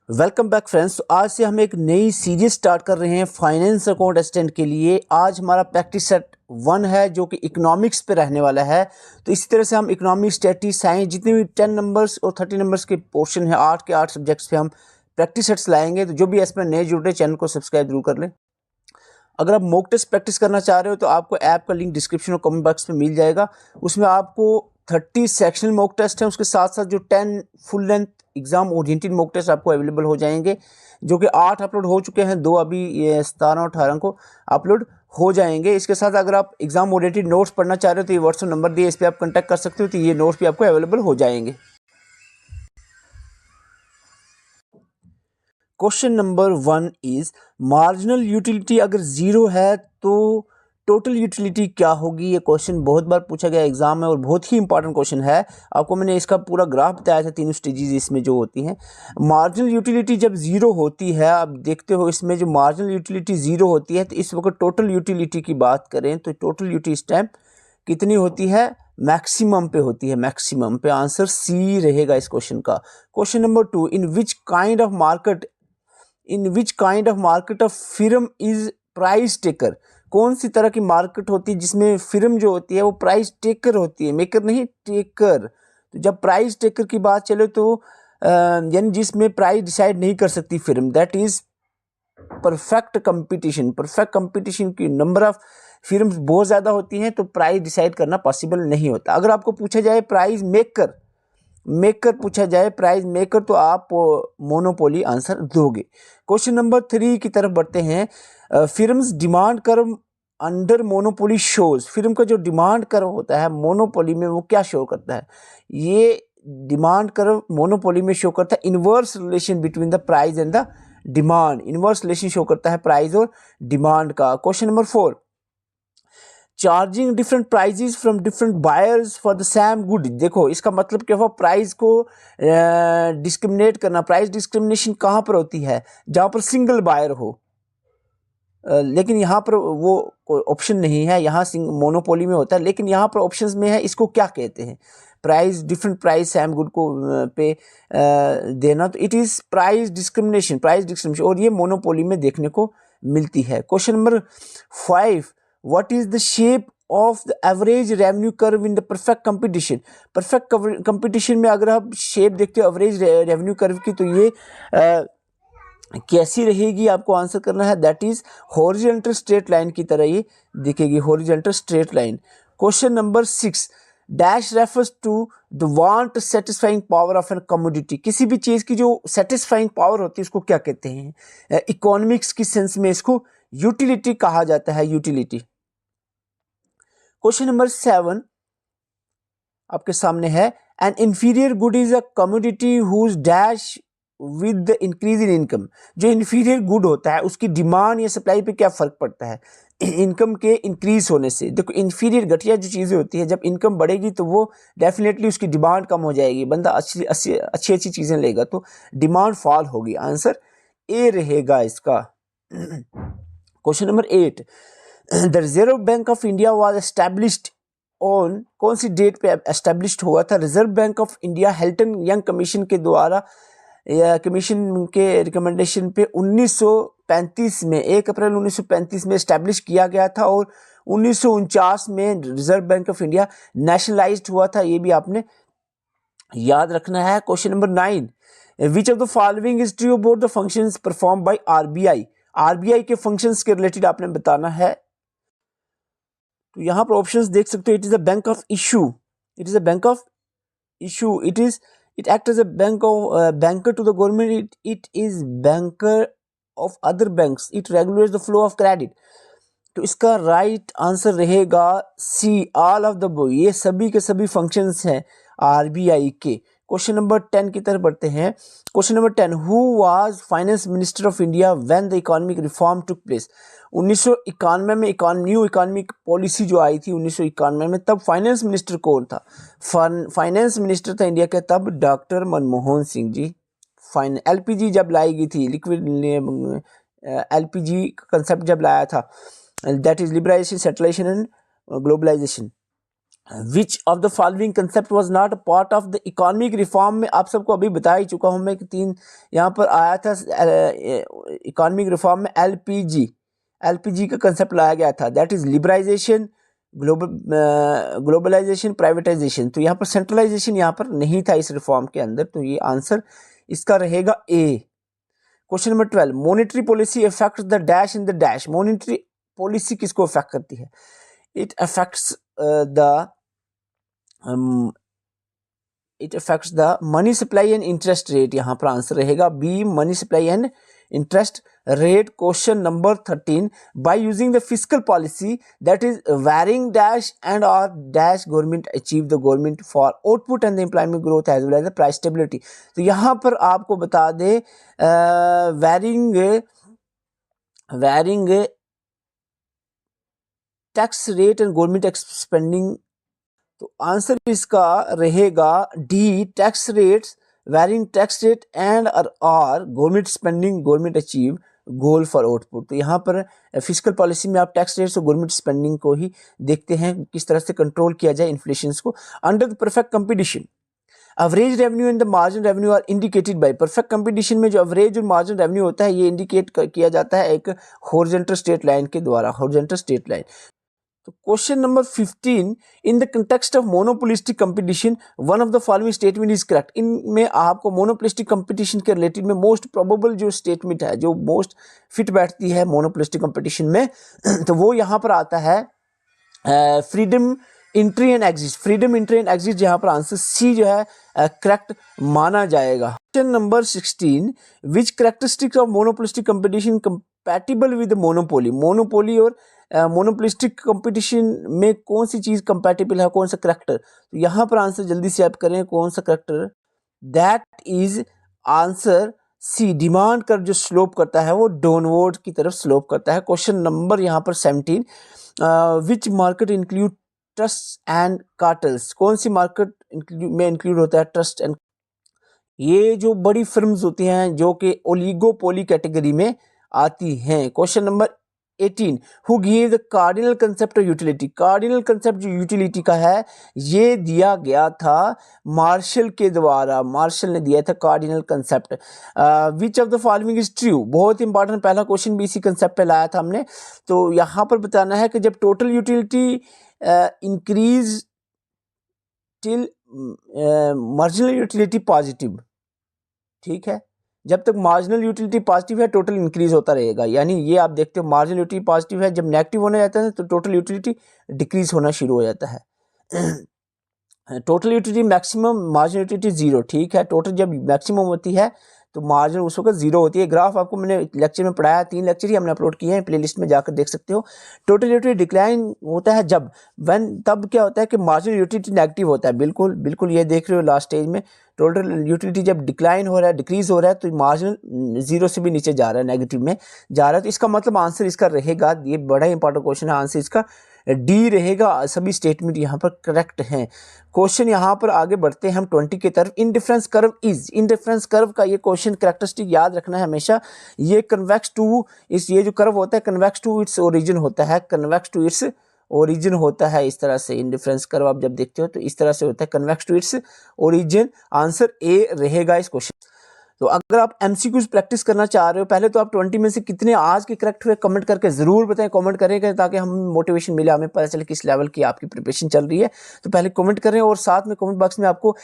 Welcome back friends. तो आज से हम एक नई सीरीज स्टार्ट कर रहे हैं फाइनेंस अकाउंट असिस्टेंट के लिए। आज हमारा प्रैक्टिस सेट 1 है जो कि इकोनॉमिक्स पे रहने वाला है। तो इसी तरह से हम इकोनॉमिक्स, स्टैटिस्टिक्स, साइंस, जितने भी 10 नंबर्स और 30 नंबर्स के पोर्शन है, 8 के 8 सब्जेक्ट्स पे हम प्रैक्टिस सेट्स लाएंगे। तो जो भी इसमें नए जुड़ रहे, चैनल को सब्सक्राइब जरूर कर लें। अगर आप मॉक टेस्ट प्रैक्टिस करना चाह रहे हो तो आपको ऐप का लिंक डिस्क्रिप्शन और कमेंट बॉक्स में मिल जाएगा। उसमें आपको 30 सेक्शनल मॉक टेस्ट हैं, उसके साथ साथ जो 10 full length exam oriented mock test आपको अवेलेबल हो जाएंगे, जो कि 8 अपलोड हो चुके हैं, 2 अभी ये 17 और 18 को अपलोड हो जाएंगे। इसके साथ अगर आप एग्जाम ओरिएंटेड नोट्स पढ़ना चाह रहे हो तो ये व्हाट्सएप नंबर दिए, इस पर आप कॉन्टैक्ट कर सकते हो, तो ये नोट्स भी आपको अवेलेबल हो जाएंगे। Question number 1 is marginal utility अगर 0 है तो टोटल यूटिलिटी क्या होगी। ये क्वेश्चन बहुत बार पूछा गया एग्जाम में और बहुत ही इंपॉर्टेंट क्वेश्चन है। आपको मैंने इसका पूरा ग्राफ बताया था, तीनों स्टेजेस इसमें जो होती हैं। मार्जिनल यूटिलिटी जब 0 होती है, आप देखते हो इसमें जो मार्जिनल यूटिलिटी 0 होती है, तो इस वक्त टोटल यूटिलिटी की बात करें तो टोटल यूटिलिटी इस टाइम कितनी होती है? मैक्सिमम पे होती है, मैक्सिमम पे। आंसर सी रहेगा इस क्वेश्चन का। Question number 2, in which kind of market of firm is price taker. कौन सी तरह की मार्केट होती है जिसमें फिर्म जो होती है वो प्राइस टेकर होती है, मेकर नहीं, टेकर। तो जब प्राइस टेकर की बात चले तो यानी जिसमें प्राइस डिसाइड नहीं कर सकती firm, that is perfect competition. Perfect competition की नंबर ऑफ फिर्म्स बहुत ज़्यादा होती हैं तो प्राइस डिसाइड करना पॉसिबल नहीं होता। अगर आपको पूछा जाए प्राइस मेकर पूछा जाए, प्राइस मेकर, तो आप मोनोपोली आंसर दोगे। क्वेश्चन नंबर 3 की तरफ बढ़ते हैं। Firms demand curve under monopoly shows. Firm का जो डिमांड कर्व होता है मोनोपोली में, वो क्या शो करता है? ये डिमांड कर्व मोनोपोली में शो करता है inverse relation between the price and the demand. Inverse relation show करता है प्राइस और डिमांड का। Question number 4, charging different prices from different buyers for the same good. देखो इसका मतलब क्या हुआ? प्राइस को डिस्क्रिमिनेट करना। प्राइस डिस्क्रिमिनेशन कहाँ पर होती है? जहाँ पर सिंगल बायर हो। लेकिन यहाँ पर वो ऑप्शन नहीं है, यहाँ मोनोपोली में होता है, लेकिन यहाँ पर ऑप्शंस में है। इसको क्या कहते हैं? Price, different price same good को पे देना, तो इट इज़ प्राइस डिस्क्रिमिनेशन, और ये मोनोपोली में देखने को मिलती है। Question number 5, what is the shape of the average revenue curve in the perfect competition. Perfect competition में अगर आप शेप देखते हो एवरेज रेवेन्यू कर्व की, तो ये कैसी रहेगी? आपको आंसर करना है। That is horizontal straight line की तरह ये दिखेगी, horizontal straight line. Question number 6, dash refers to the want satisfying power of an commodity. किसी भी चीज़ की जो सेटिस्फाइंग पावर होती है उसको क्या कहते हैं? इकोनॉमिक्स की सेंस में इसको यूटिलिटी कहा जाता है, यूटिलिटी। क्वेश्चन नंबर 7 आपके सामने है, an inferior good is a commodity whose dash with the increase in income. जो इंफीरियर गुड होता है उसकी डिमांड या सप्लाई पे क्या फ़र्क पड़ता है? इनकम के इंक्रीज होने से। देखो इंफीरियर, घटिया जो चीज़ें होती हैं, जब इनकम बढ़ेगी तो वो डेफिनेटली उसकी डिमांड कम हो जाएगी, बंदा अच्छी चीज़ें लेगा तो डिमांड फॉल होगी। आंसर ए रहेगा इसका। Question number 8, the Reserve Bank of India was established on, कौन सी डेट पे एस्टैब्लिश्ड हुआ था? Reserve Bank of India Hilton Young commission के द्वारा या कमीशन के रिकमेंडेशन पे 1935 में, 1 अप्रैल 1935 में इस्टेब्लिश किया गया था, और 1949 में reserve Bank of India nationalised हुआ था। ये भी आपने याद रखना है। Question number 9, which of the following is true about the functions perform by RBI. RBI के फंक्शंस के रिलेटेड आपने बताना है। तो यहाँ पर ऑप्शंस देख सकते हो। It is a bank of issue, it is a bank of issue, it acts as a banker to the government, it is banker of other banks, it regulates the flow of credit। तो इसका right answer रहेगा सी, all of the above. ये सभी के सभी functions हैं RBI के। Question number 10 की तरफ बढ़ते हैं। Question number 10, who was finance minister of India when the economic reform took place. 1991 में न्यू इकोनॉमिक पॉलिसी जो आई थी 1991 में, तब फाइनेंस मिनिस्टर कौन था? फाइनेंस मिनिस्टर था इंडिया का तब डॉक्टर मनमोहन सिंह जी। एलपीजी जब लाई गई थी, लिक्विड एलपीजी कंसेप्ट जब लाया था, that is liberalisation, stabilisation and globalisation. Which of the following concept was not part of the economic reform में आप सबको अभी बता ही चुका हूँ मैं कि 3 यहाँ पर आया था इकोनॉमिक रिफॉर्म में एलपीजी का कंसेप्ट लाया गया था, that is liberalisation, globalisation, privatisation. तो यहाँ पर सेंट्रलाइजेशन यहाँ पर नहीं था इस रिफॉर्म के अंदर, तो ये आंसर इसका रहेगा A. Question number 12, monetary policy affects the dash in the dash. Monetary policy किसको अफेक्ट करती है? It affects the money supply and interest rate. यहाँ पर आंसर रहेगा B, money supply and interest rate. Question number 13, by using the fiscal policy that is varying dash and और dash government achieve the government for output and the employment growth as well as the price stability. तो यहाँ पर आपको बता दें varying tax rate and government spending. तो answer इसका रहेगा D, tax rates, varying tax rate and और government spending, government achieve goal for output. तो यहाँ पर फिस्कल पॉलिसी में आप टैक्स रेट्स और गवर्नमेंट स्पेंडिंग को ही देखते हैं किस तरह से कंट्रोल किया जाए इन्फ्लेशन को। Under the perfect competition average revenue and the margin revenue are indicated by. Perfect competition में जो एवरेज और मार्जिन रेवेन्यू होता है ये इंडिकेट किया जाता है एक हॉरिजॉन्टल स्ट्रेट लाइन के द्वारा, हॉरिजॉन्टल स्ट्रेट लाइन। तो question number 15, in the context of monopolistic competition one of the following statement is correct. इनमें आपको मोनोपोलिस्टिक कंपटीशन के रिलेटेड में मोस्ट प्रोबेबल जो स्टेटमेंट है, जो मोस्ट फिट बैठती है मोनोपोलिस्टिक कंपटीशन में, तो वो यहाँ पर आता है freedom entry and exit. Freedom entry and exit जहाँ पर आंसर सी जो है करेक्ट माना जाएगा। Question number 16, which characteristics of monopolistic competition compatible with monopoly. Monopoly और मोनोपोलिस्टिक कंपटीशन में कौन सी चीज कंपैटिबल है, कौन सा करेक्टर? तो यहाँ पर आंसर जल्दी से आप करें, कौन सा character? That is answer C, demand कर जो स्लोप करता है वो डाउनवर्ड की तरफ स्लोप करता है। क्वेश्चन नंबर यहाँ पर 17, which market include trust and cartels. कौन सी मार्केट में इंक्लूड होता है ट्रस्ट एंड? ये जो बड़ी फर्म्स होती हैं जो कि ओलिगोपोली कैटेगरी में आती हैं। Question number 18, who give the cardinal concept of utility. Cardinal concept जो यूटिलिटी का है ये दिया गया था मार्शल के द्वारा, मार्शल ने दिया था cardinal concept. Which of the following is true. बहुत इंपॉर्टेंट पहला क्वेश्चन भी इसी कंसेप्ट पे लाया था हमने। तो यहाँ पर बताना है कि जब total utility increase till marginal utility positive, ठीक है, जब तक मार्जिनल यूटिलिटी पॉजिटिव है टोटल इंक्रीज होता रहेगा। यानी ये आप देखते हो मार्जिनल यूटिलिटी पॉजिटिव है, जब नेगेटिव होने जाता है तो टोटल यूटिलिटी डिक्रीज होना शुरू हो जाता है। Total utility maximum, marginal utility zero, ठीक है। टोटल जब मैक्सिमम होती है तो मार्जिन उस वक्त जीरो होती है। ग्राफ आपको मैंने लेक्चर में पढ़ाया, 3 लेक्चर ही हमने अपलोड किए हैं, प्लेलिस्ट में जाकर देख सकते हो। टोटल यूटिलिटी डिक्लाइन होता है जब तब क्या होता है कि मार्जिनल यूटिलिटी नेगेटिव होता है। बिल्कुल ये देख रहे हो लास्ट स्टेज में टोटल यूटिलिटी जब डिक्लाइन हो रहा है, डिक्रीज हो रहा है, तो मार्जिनल जीरो से भी नीचे जा रहा है, नेगेटिव में जा रहा है। तो इसका मतलब आंसर इसका रहेगा, ये बड़ा इंपॉर्टेंट क्वेश्चन है, आंसर इसका डी रहेगा। सभी स्टेटमेंट यहाँ पर करेक्ट हैं। क्वेश्चन यहाँ पर आगे बढ़ते हैं हम 20 की तरफ। Indifference curve is, indifference curve का ये क्वेश्चन कैरेक्टरिस्टिक याद रखना है हमेशा। ये कन्वेक्स टू इस, ये जो कर्व होता है कन्वेक्स टू इट्स ओरिजिन होता है, कन्वेक्स टू इट्स ओरिजिन होता है इस तरह से। इनडिफरेंस कर्व आप जब देखते हो तो इस तरह से होता है, convex to its origin. Answer A रहेगा इस क्वेश्चन। तो अगर आप एमसीक्यूज प्रैक्टिस करना चाह रहे हो, पहले तो आप 20 में से कितने आज के करेक्ट हुए कमेंट करके जरूर बताएं, कमेंट करेंगे ताकि हम मोटिवेशन मिले, हमें पता चले किस लेवल की आपकी प्रिपरेशन चल रही है। तो पहले कमेंट करें और साथ में कमेंट बॉक्स में आपको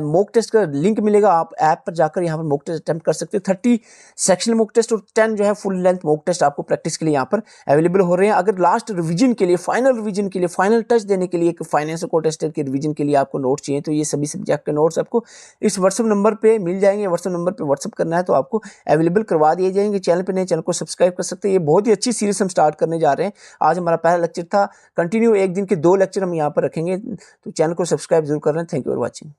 मॉक टेस्ट का लिंक मिलेगा, आप ऐप पर जाकर यहाँ पर मॉक टेस्ट अटेम्प्ट कर सकते हो। 30 सेक्शनल मॉक टेस्ट और 10 जो है फुल लेंथ मॉक टेस्ट आपको प्रैक्टिस के लिए यहाँ पर अवेलेबल हो रहे हैं। अगर लास्ट रिविजन के लिए, फाइनल रिविजन के लिए, फाइनल टच देने के लिए, फाइनेंस को टेस्टर के रिविजन के लिए आपको नोट्स चाहिए, तो ये सभी सब्जेक्ट के नोट्स आपको इस व्हाट्सएप नंबर पर मिल जाएंगे। व्हाट्सएप नंबर पर व्हाट्सएप करना है तो आपको अवेलेबल करवा दिए जाएंगे। चैनल पे नए, चैनल को सब्सक्राइब कर सकते हैं। ये बहुत ही अच्छी सीरीज हम स्टार्ट करने जा रहे हैं। आज हमारा पहला लेक्चर था, कंटिन्यू एक दिन के 2 लेक्चर हम यहाँ पर रखेंगे, तो चैनल को सब्सक्राइब जरूर कर रहे हैं। Thank you for watching.